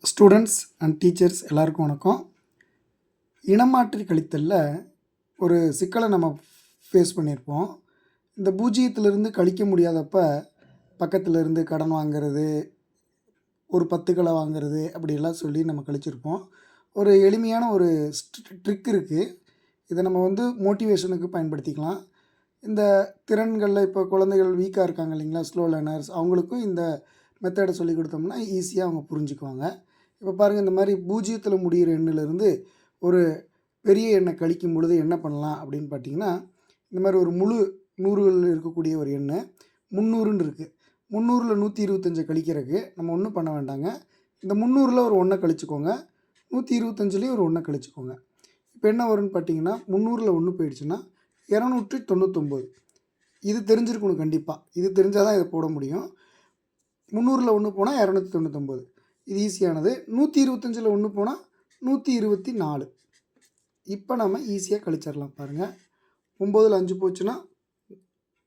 Students and teachers எல்லாருக்கும் வணக்கம். இனமாற்றி கழித்தலில் ஒரு சிக்கலை நம்ம ஃபேஸ் பண்ணியிருப்போம். இந்த பூஜ்ஜியத்திலிருந்து கழிக்க முடியாதப்ப பக்கத்தில் இருந்து கடன் வாங்கிறது, ஒரு 10 களை வாங்கிறது அப்படியெல்லாம் சொல்லி நம்ம கழிச்சிருப்போம். ஒரு எளிமையான ஒரு ட்ரிக் இருக்குது. இதை நம்ம மோட்டிவேஷனுக்கு பயன்படுத்திக்கலாம். இந்த திறன்களில் இப்போ குழந்தைகள் வீக்காக இருக்காங்க இல்லைங்களா, ஸ்லோ லேர்னர்ஸ், அவங்களுக்கும் இந்த மெத்தடை சொல்லி கொடுத்தோம்னா ஈஸியாக அவங்க புரிஞ்சுக்குவாங்க. இப்போ பாருங்கள், இந்த மாதிரி பூஜ்ஜியத்தில் முடிகிற எண்ணிலிருந்து ஒரு பெரிய எண்ணை கழிக்கும் பொழுது என்ன பண்ணலாம் அப்படின்னு பார்த்தீங்கன்னா, இந்த மாதிரி ஒரு முழு 100கள் இருக்கக்கூடிய ஒரு எண் 300ன்னு இருக்குது. 300ல் 125 கழிக்கிறதுக்கு நம்ம ஒன்றும் பண்ண வேண்டாங்க. இந்த 300ல் ஒரு 1 கழிச்சுக்கோங்க, 125லேயும் ஒரு 1 கழிச்சுக்கோங்க. இப்போ என்ன வரும்னு பார்த்தீங்கன்னா, 300ல் 1 போயிடுச்சுன்னா 299. இது தெரிஞ்சிருக்கணும் கண்டிப்பாக. இது தெரிஞ்சால் தான் இதை போட முடியும். 300ல் 1 போனால் 299. இது ஈஸியானது. 125ல் 1 போனால் 124. இப்போ நம்ம ஈஸியாக கழிச்சிடலாம் பாருங்கள். 9ல் 5 போச்சுன்னா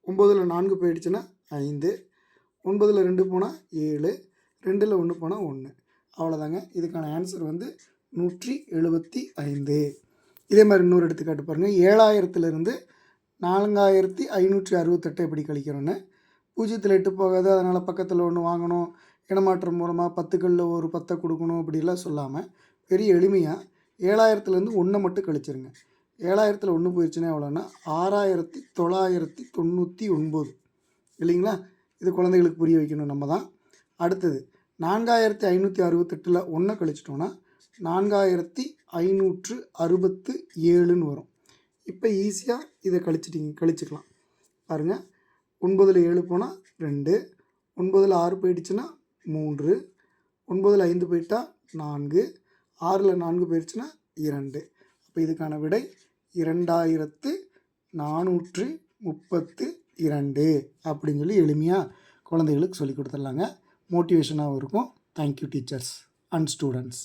9ல் 4 போயிடுச்சுன்னா 5, 9ல் 2 போனால் 7, 2ல் 1 போனால் 1. அவ்வளோதாங்க. இதுக்கான ஆன்சர் 175. இதே மாதிரி இன்னொரு எடுத்துக்காட்டு பாருங்கள். 7000லிருந்து 4568 எப்படி கழிக்கிறோன்னு. 0ல் 8 போகாது, அதனால் பக்கத்தில் 1 வாங்கணும், இனமாற்றம் மூலமாக 10களில் ஒரு 10 கொடுக்கணும் அப்படிலாம் சொல்லாமல் பெரிய எளிமையாக 7000லேருந்து 1 மட்டும் கழிச்சிருங்க. 7000ல் 1 போயிடுச்சுன்னா எவ்வளோன்னா 6999 இல்லைங்களா? இது குழந்தைகளுக்கு புரிய வைக்கணும் நம்ம தான். அடுத்தது 4568ல் 1 கழிச்சிட்டோன்னா 4567ன்னு வரும். இப்போ ஈஸியாக இதை கழிச்சிக்கலாம் பாருங்கள். 9ல் 7 போனால் 2, 9ல் 6 போயிடுச்சுன்னா 3, 9ல் 5 போயிட்டா 4, 6ல் 4 போயிடுச்சுன்னா 2. அப்போ இதுக்கான விடை 2432 அப்படின்னு சொல்லி எளிமையாக குழந்தைகளுக்கு சொல்லி கொடுத்துடலாங்க. மோட்டிவேஷனாகவும் இருக்கும். Thank you teachers and students.